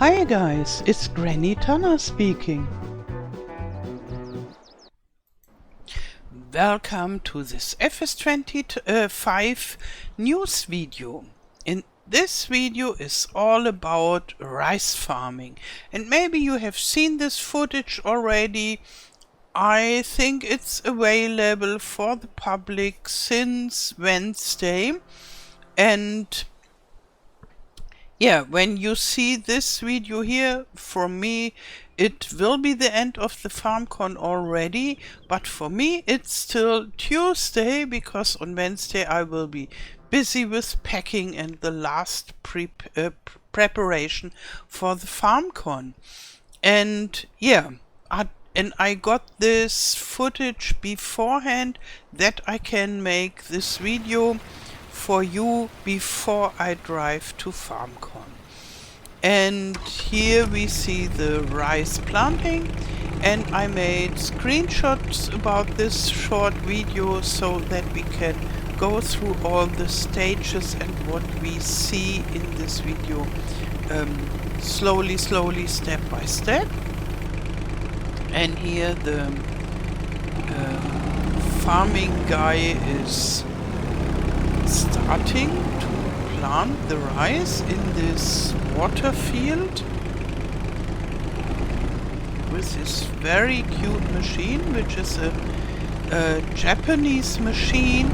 Hi guys, it's Granny Tana speaking. Welcome to this FS25 news video. And this video is all about rice farming. And maybe you have seen this footage already. I think it's available for the public since Wednesday. And yeah, when you see this video here, from me, it will be the end of the FarmCon already, but for me it's still Tuesday, because on Wednesday I will be busy with packing and the last preparation for the FarmCon. And yeah, I got this footage beforehand that I can make this video for you before I drive to FarmCon. And here we see the rice planting, and I made screenshots about this short video so that we can go through all the stages and what we see in this video slowly, step by step. And here the farming guy is starting to plant the rice in this water field with this very cute machine, which is a Japanese machine,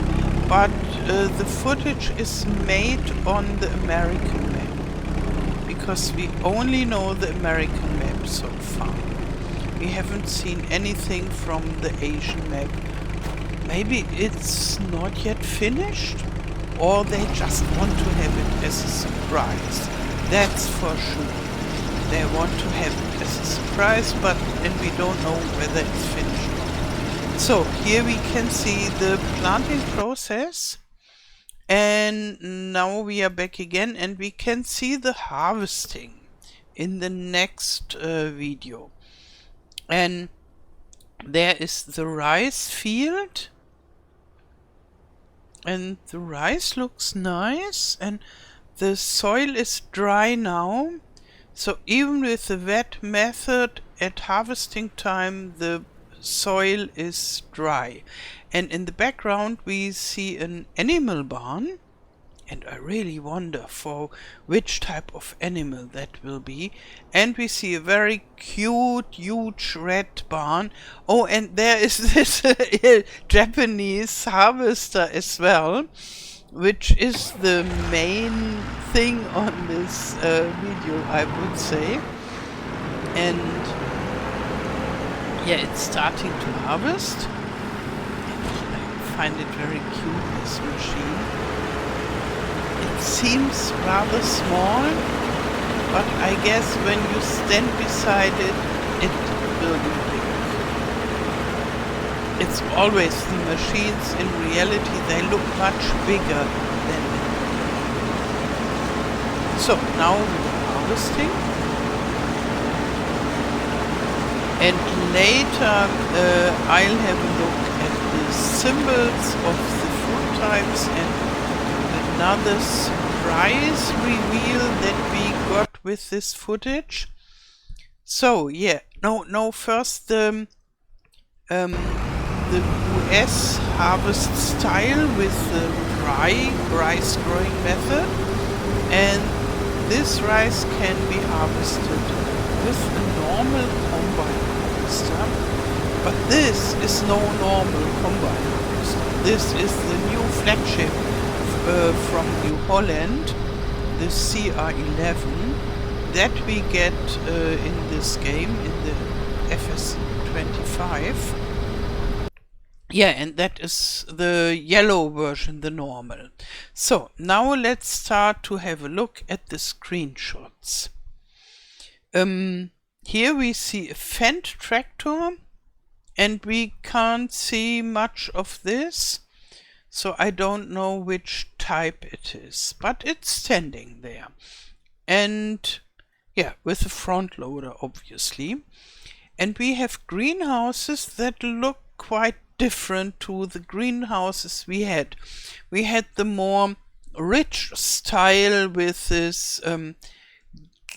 but the footage is made on the American map, because we only know the American map so far. We haven't seen anything from the Asian map. Maybe it's not yet finished, or they just want to have it as a surprise. That's for sure. They want to have it as a surprise, and we don't know whether it's finished or not. So here we can see the planting process, and now we are back again, and we can see the harvesting in the next video. And there is the rice field, and the rice looks nice, and the soil is dry now. So even with the wet method at harvesting time, the soil is dry. And in the background we see an animal barn, and I really wonder for which type of animal that will be. And we see a very cute, huge red barn. Oh, and there is this Japanese harvester as well, which is the main thing on this video, I would say. And yeah, it's starting to harvest. And I find it very cute, this machine. It seems rather small, but I guess when you stand beside it, it will be big. It's always the machines, in reality they look much bigger than that. So now we're harvesting, and later I'll have a look at the symbols of the food types and another surprise reveal that we got with this footage. So yeah, no, first the US harvest style with the dry rice growing method, and this rice can be harvested with a normal combine harvester, but this is no normal combine harvester. This is the new flagship from New Holland, the CR11, that we get in this game, in the FS25. Yeah, and that is the yellow version, the normal. So now let's start to have a look at the screenshots. Here we see a Fendt tractor, and we can't see much of this, so I don't know which type it is, but it's standing there. And yeah, with a front loader, obviously. And we have greenhouses that look quite different to the greenhouses we had. We had the more rich style with this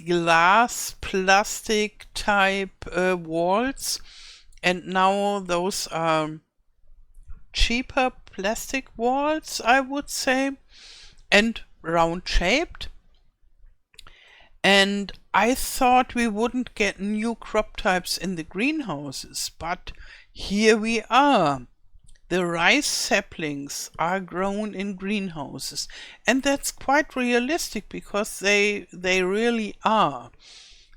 glass plastic type walls, and now those are cheaper plastic walls, I would say, and round shaped. And I thought we wouldn't get new crop types in the greenhouses, but here we are. The rice saplings are grown in greenhouses, and that's quite realistic because they really are.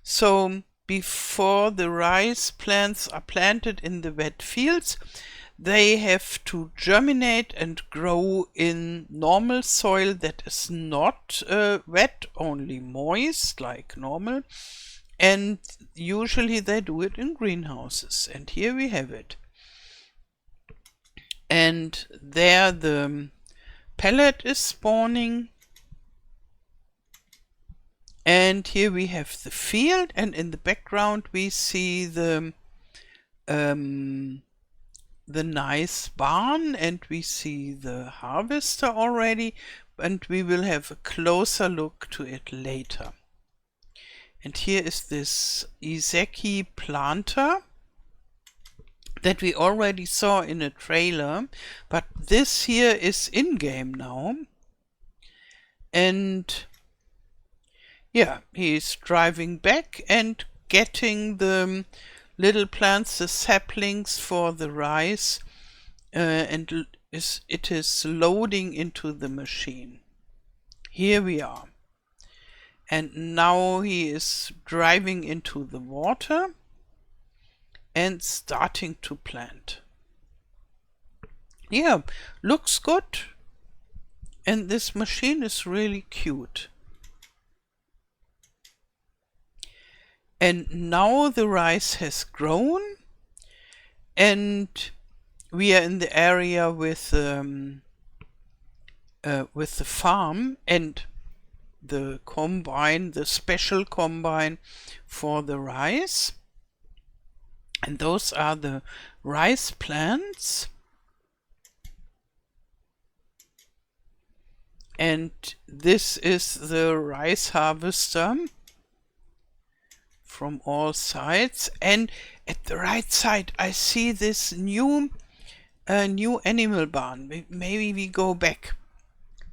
So before the rice plants are planted in the wet fields, they have to germinate and grow in normal soil that is not wet, only moist like normal, and usually they do it in greenhouses, and here we have it. And there the pellet is spawning, and here we have the field, and in the background we see the nice barn, and we see the harvester already, and we will have a closer look to it later. And here is this Isaki Planter that we already saw in a trailer, but this here is in-game now. And yeah, he's driving back and getting the little plants, the saplings for the rice, and it is loading into the machine. Here we are. And now he is driving into the water and starting to plant. Yeah, looks good. And this machine is really cute. And now the rice has grown, and we are in the area with the farm and the combine, the special combine for the rice. And those are the rice plants. And this is the rice harvester from all sides. And at the right side I see this new animal barn. Maybe we go back,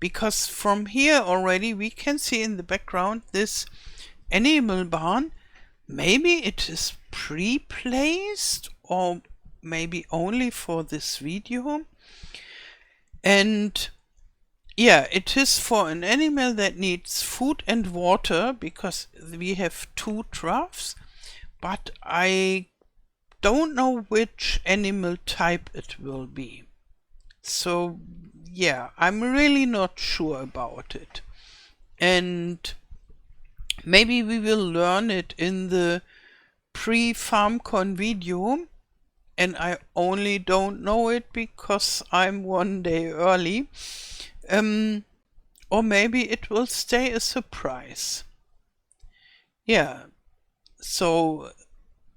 because from here already we can see in the background this animal barn. Maybe it is pre-placed, or maybe only for this video. And yeah, it is for an animal that needs food and water, because we have 2 troughs, but I don't know which animal type it will be. So yeah, I'm really not sure about it. And maybe we will learn it in the pre-FarmCon video, and I only don't know it because I'm one day early. Or maybe it will stay a surprise. Yeah, so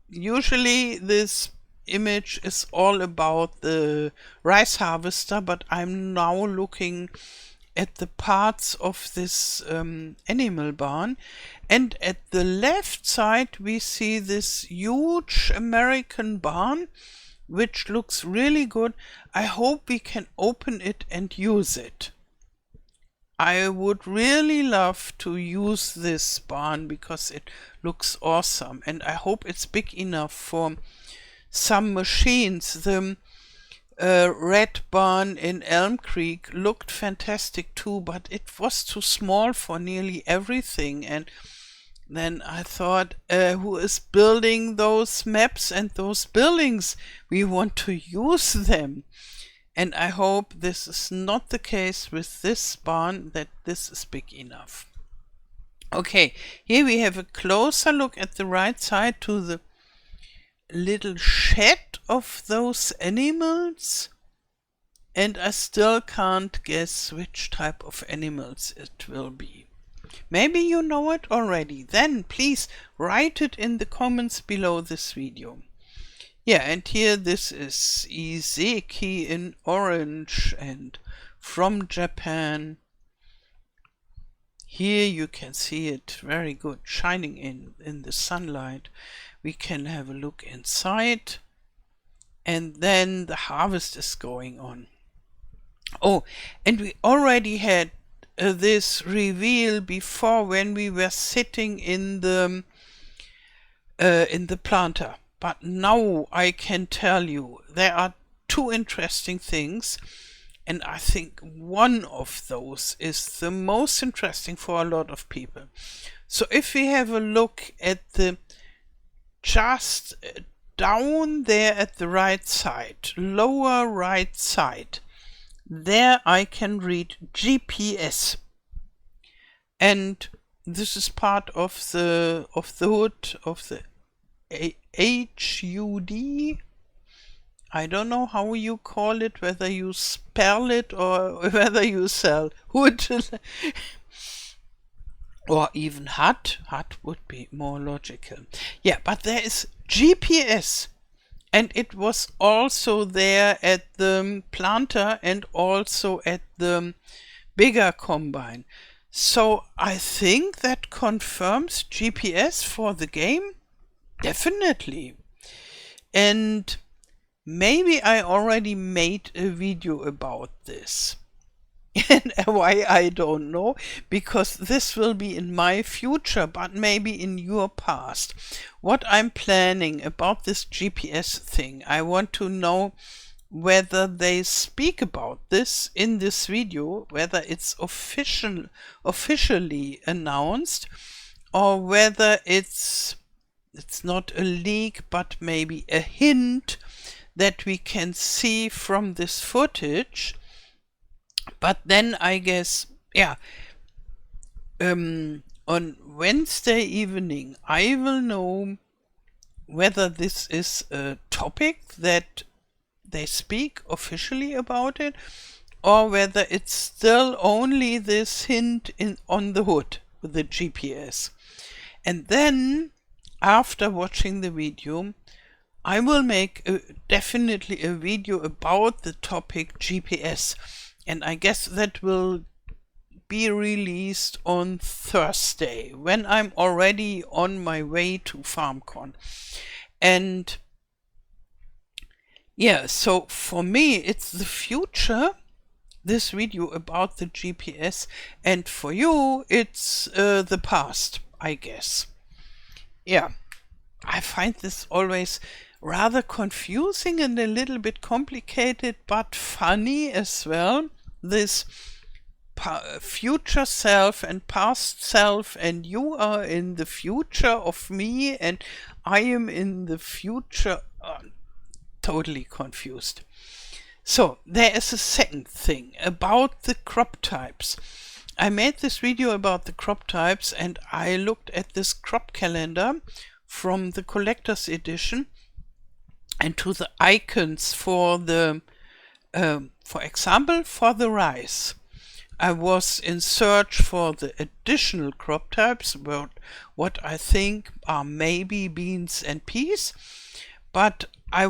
usually this image is all about the rice harvester, but I'm now looking at the parts of this animal barn, and at the left side we see this huge American barn which looks really good. I hope we can open it and use it. I would really love to use this barn because it looks awesome, and I hope it's big enough for some machines. The red barn in Elm Creek looked fantastic too, but it was too small for nearly everything. And then I thought, who is building those maps and those buildings? We want to use them. And I hope this is not the case with this barn, that this is big enough. Okay, here we have a closer look at the right side to the little shed of those animals. And I still can't guess which type of animals it will be. Maybe you know it already. Then please write it in the comments below this video. Yeah, and here this is Isaki in orange and from Japan. here you can see it very good shining in the sunlight. We can have a look inside, and then the harvest is going on. Oh, and we already had this reveal before when we were sitting in the planter. But now I can tell you there are two interesting things, and I think one of those is the most interesting for a lot of people. So if we have a look at the just down there at the right side, lower right side, there I can read GPS, and this is part of the hood of the HUD. I don't know how you call it, whether you spell it or whether you sell hood or even HUD. HUD would be more logical. Yeah, but there is GPS, and it was also there at the planter and also at the bigger combine. So I think that confirms GPS for the game. Definitely. And maybe I already made a video about this. And why, I don't know, because this will be in my future, but maybe in your past. What I'm planning about this GPS thing, I want to know whether they speak about this in this video, whether it's officially announced, or whether it's not a leak, but maybe a hint that we can see from this footage. But then I guess, yeah, on Wednesday evening I will know whether this is a topic that they speak officially about it, or whether it's still only this hint on the hood with the GPS. And then after watching the video, I will make definitely a video about the topic GPS, and I guess that will be released on Thursday when I'm already on my way to FarmCon. And yeah, so for me it's the future, this video about the GPS, and for you it's the past, I guess. Yeah, I find this always rather confusing and a little bit complicated, but funny as well. This future self and past self, and you are in the future of me and I am in the future. Totally confused. So there is a second thing about the crop types. I made this video about the crop types, and I looked at this crop calendar from the collector's edition, and to the icons for the for example for the rice. I was in search for the additional crop types, what I think are maybe beans and peas, but I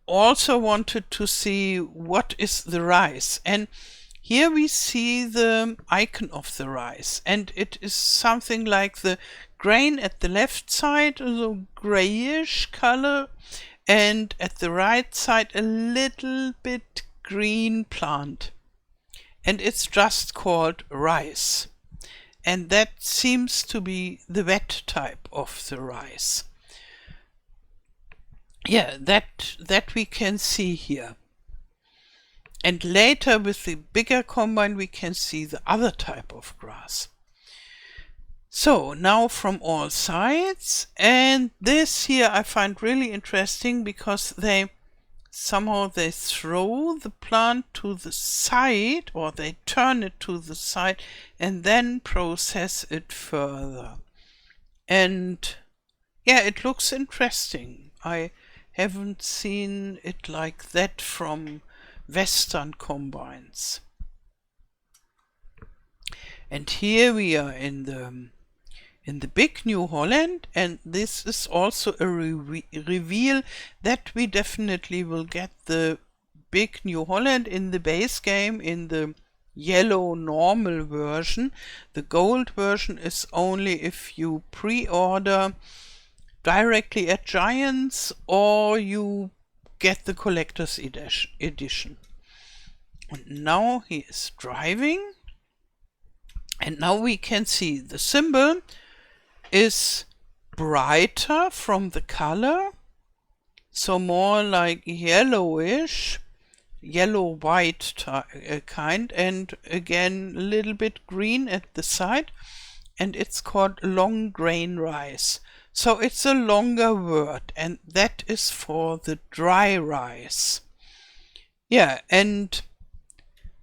also wanted to see what is the rice. And here we see the icon of the rice, and it is something like the grain at the left side, a grayish color, and at the right side a little bit green plant. And it's just called rice. And that seems to be the wet type of the rice. Yeah, that we can see here. And later with the bigger combine we can see the other type of grass. So now from all sides, and this here I find really interesting because they throw the plant to the side, or they turn it to the side and then process it further. And yeah, it looks interesting. I haven't seen it like that from Western combines. And here we are in the big New Holland, and this is also a reveal that we definitely will get the big New Holland in the base game in the yellow normal version. The gold version is only if you pre-order directly at Giants or you get the collector's edition. And now he is driving, and now we can see the symbol is brighter from the color, so more like yellowish, yellow-white kind, and again a little bit green at the side, and it's called long grain rice. So it's a longer word, and that is for the dry rice. Yeah, and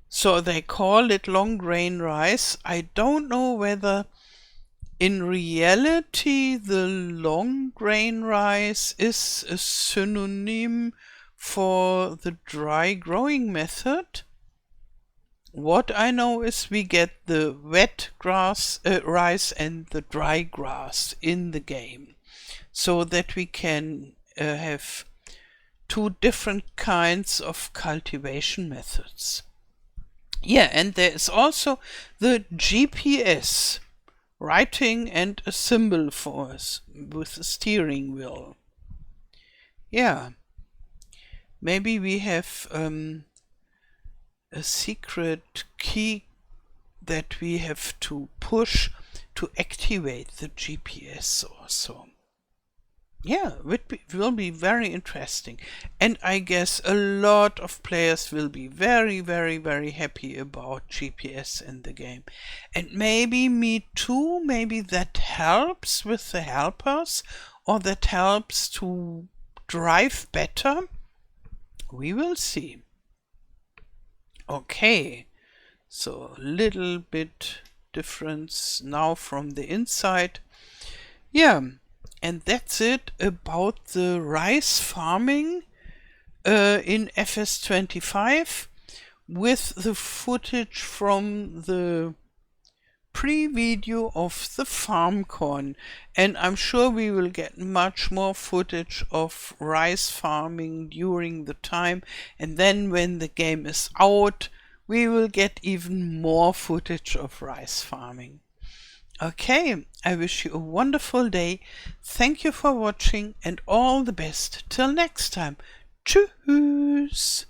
so they call it long grain rice. I don't know whether in reality the long grain rice is a synonym for the dry growing method. What I know is we get the wet rice and the dry grass in the game, so that we can have two different kinds of cultivation methods. Yeah, and there is also the GPS, writing and a symbol for us with a steering wheel. Yeah, maybe we have a secret key that we have to push to activate the GPS or so. Yeah, it will be very interesting, and I guess a lot of players will be very, very, very happy about GPS in the game. And maybe me too, maybe that helps with the helpers, or that helps to drive better. We will see. Okay, so a little bit difference now from the inside. Yeah. And that's it about the rice farming in FS25 with the footage from the pre-video of the FarmCon. And I'm sure we will get much more footage of rice farming during the time. And then when the game is out, we will get even more footage of rice farming. Okay, I wish you a wonderful day. Thank you for watching and all the best. Till next time. Tschüss.